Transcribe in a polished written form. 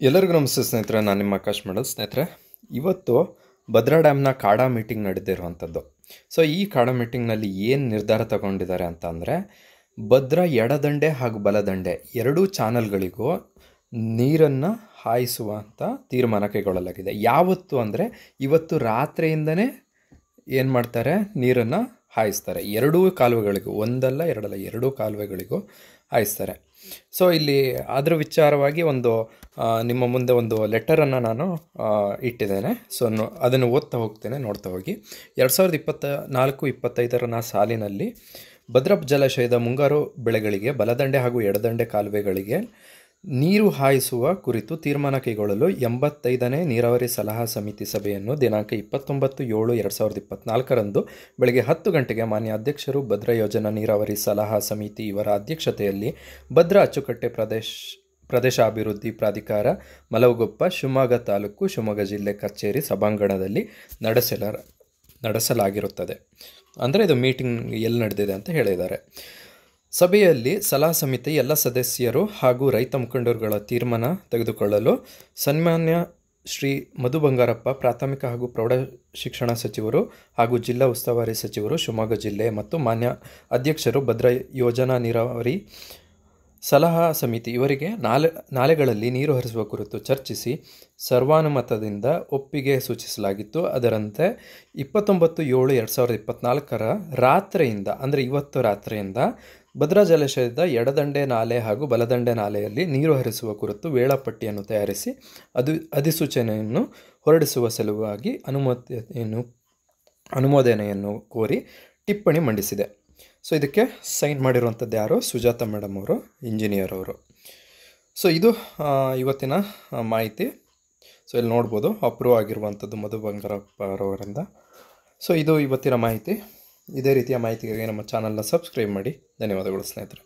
ಎಲ್ಲರಿಗೂ ನಮಸ್ತೆ ಸ್ನೇಹಿತರೆ, ನಾನು ನಿಮ್ಮ ಆಕಾಶ್ ಮಾಡಲ್. ಸ್ನೇಹಿತರೆ, ಇವತ್ತು ಭದ್ರಾ ಡ್ಯಾಮ್ನ ಕಾಡಾ ಮೀಟಿಂಗ್ ನಡೆದಿರುವಂಥದ್ದು. ಸೊ ಈ ಕಾಡಾ ಮೀಟಿಂಗ್ನಲ್ಲಿ ಏನು ನಿರ್ಧಾರ ತಗೊಂಡಿದ್ದಾರೆ ಅಂತ ಅಂದರೆ, ಭದ್ರಾ ಎಡದಂಡೆ ಹಾಗೂ ಬಲದಂಡೆ ಎರಡೂ ಚಾನಲ್ಗಳಿಗೂ ನೀರನ್ನು ಹಾಯಿಸುವಂಥ ತೀರ್ಮಾನ ಕೈಗೊಳ್ಳಲಾಗಿದೆ. ಯಾವತ್ತು ಅಂದರೆ ಇವತ್ತು ರಾತ್ರಿಯಿಂದನೇ ಏನು ಮಾಡ್ತಾರೆ, ನೀರನ್ನು ಹಾಯಿಸ್ತಾರೆ. ಎರಡೂ ಕಾಲುವೆಗಳಿಗೂ, ಒಂದಲ್ಲ ಎರಡಲ್ಲ, ಎರಡೂ ಕಾಲುವೆಗಳಿಗೂ ಹಾಯಿಸ್ತಾರೆ. ಸೊ ಇಲ್ಲಿ ಅದರ ವಿಚಾರವಾಗಿ ನಿಮ್ಮ ಮುಂದೆ ಒಂದು ಲೆಟರನ್ನು ನಾನು ಇಟ್ಟಿದ್ದೇನೆ. ಸೊ ಅದನ್ನು ಓದ್ತಾ ಹೋಗ್ತೇನೆ, ನೋಡ್ತಾ ಹೋಗಿ. 2024-25 ಸಾಲಿನಲ್ಲಿ ಭದ್ರಾ ಜಲಾಶಯದ ಮುಂಗಾರು ಬೆಳೆಗಳಿಗೆ ಬಲದಂಡೆ ಹಾಗೂ ಎಡದಂಡೆ ಕಾಲುವೆಗಳಿಗೆ ನೀರು ಹಾಯಿಸುವ ಕುರಿತು ತೀರ್ಮಾನ ಕೈಗೊಳ್ಳಲು 85ನೇ ನೀರಾವರಿ ಸಲಹಾ ಸಮಿತಿ ಸಭೆಯನ್ನು ದಿನಾಂಕ 29/7/2024 ಬೆಳಗ್ಗೆ 10 ಗಂಟೆಗೆ ಮಾನ್ಯ ಅಧ್ಯಕ್ಷರು, ಭದ್ರಾ ಯೋಜನಾ ನೀರಾವರಿ ಸಲಹಾ ಸಮಿತಿ ಇವರ ಅಧ್ಯಕ್ಷತೆಯಲ್ಲಿ ಭದ್ರಾ ಅಚ್ಚುಕಟ್ಟೆ ಪ್ರದೇಶಾಭಿವೃದ್ಧಿ ಪ್ರಾಧಿಕಾರ, ಮಲವಗೊಪ್ಪ, ಶಿವಮೊಗ್ಗ ತಾಲೂಕು, ಶಿವಮೊಗ್ಗ ಜಿಲ್ಲೆ ಕಚೇರಿ ಸಭಾಂಗಣದಲ್ಲಿ ನಡೆಸಲಾಗಿರುತ್ತದೆ. ಅಂದರೆ ಇದು ಮೀಟಿಂಗ್ ಎಲ್ಲಿ ನಡೆದಿದೆ ಅಂತ ಹೇಳಿದ್ದಾರೆ. ಸಭೆಯಲ್ಲಿ ಸಲಹಾ ಸಮಿತಿ ಎಲ್ಲ ಸದಸ್ಯರು ಹಾಗೂ ರೈತ ಮುಖಂಡರುಗಳ ತೀರ್ಮಾನ ತೆಗೆದುಕೊಳ್ಳಲು ಸನ್ಮಾನ್ಯ ಶ್ರೀ ಮಧು ಬಂಗಾರಪ್ಪ, ಪ್ರಾಥಮಿಕ ಹಾಗೂ ಪ್ರೌಢ ಶಿಕ್ಷಣ ಸಚಿವರು ಹಾಗೂ ಜಿಲ್ಲಾ ಉಸ್ತುವಾರಿ ಸಚಿವರು, ಶಿವಮೊಗ್ಗ ಜಿಲ್ಲೆ ಮತ್ತು ಮಾನ್ಯ ಅಧ್ಯಕ್ಷರು, ಭದ್ರಾ ಯೋಜನಾ ನೀರಾವರಿ ಸಲಹಾ ಸಮಿತಿ ಇವರಿಗೆ ನಾಲೆಗಳಲ್ಲಿ ನೀರು ಹರಿಸುವ ಕುರಿತು ಚರ್ಚಿಸಿ ಸರ್ವಾನುಮತದಿಂದ ಒಪ್ಪಿಗೆ ಸೂಚಿಸಲಾಗಿತ್ತು. ಅದರಂತೆ 29/7/2024 ರಾತ್ರಿಯಿಂದ, ಅಂದರೆ ಇವತ್ತು ರಾತ್ರಿಯಿಂದ ಭದ್ರಾ ಜಲಾಶಯದ ಎಡದಂಡೆ ನಾಲೆ ಹಾಗೂ ಬಲದಂಡೆ ನಾಲೆಯಲ್ಲಿ ನೀರು ಹರಿಸುವ ಕುರಿತು ವೇಳಾಪಟ್ಟಿಯನ್ನು ತಯಾರಿಸಿ ಅಧಿಸೂಚನೆಯನ್ನು ಹೊರಡಿಸುವ ಸಲುವಾಗಿ ಅನುಮೋದನೆಯನ್ನು ಕೋರಿ ಟಿಪ್ಪಣಿ ಮಂಡಿಸಿದೆ. ಸೊ ಇದಕ್ಕೆ ಸೈನ್ ಮಾಡಿರುವಂಥದ್ದು ಯಾರು? ಸುಜಾತ ಮೇಡಮ್ ಅವರು, ಇಂಜಿನಿಯರ್ ಅವರು. ಸೊ ಇದು ಇವತ್ತಿನ ಮಾಹಿತಿ. ಸೊ ಇಲ್ಲಿ ನೋಡ್ಬೋದು, ಅಪ್ರೂವ್ ಆಗಿರುವಂಥದ್ದು ಮಧು ಬಂಗಾರಪ್ಪ ಅವರಿಂದ. ಸೊ ಇದು ಇವತ್ತಿನ ಮಾಹಿತಿ. ಇದೇ ರೀತಿಯ ಮಾಹಿತಿಗಾಗಿ ನಮ್ಮ ಚಾನಲ್ನ ಸಬ್ಸ್ಕ್ರೈಬ್ ಮಾಡಿ. ಧನ್ಯವಾದಗಳು ಸ್ನೇಹಿತರೆ.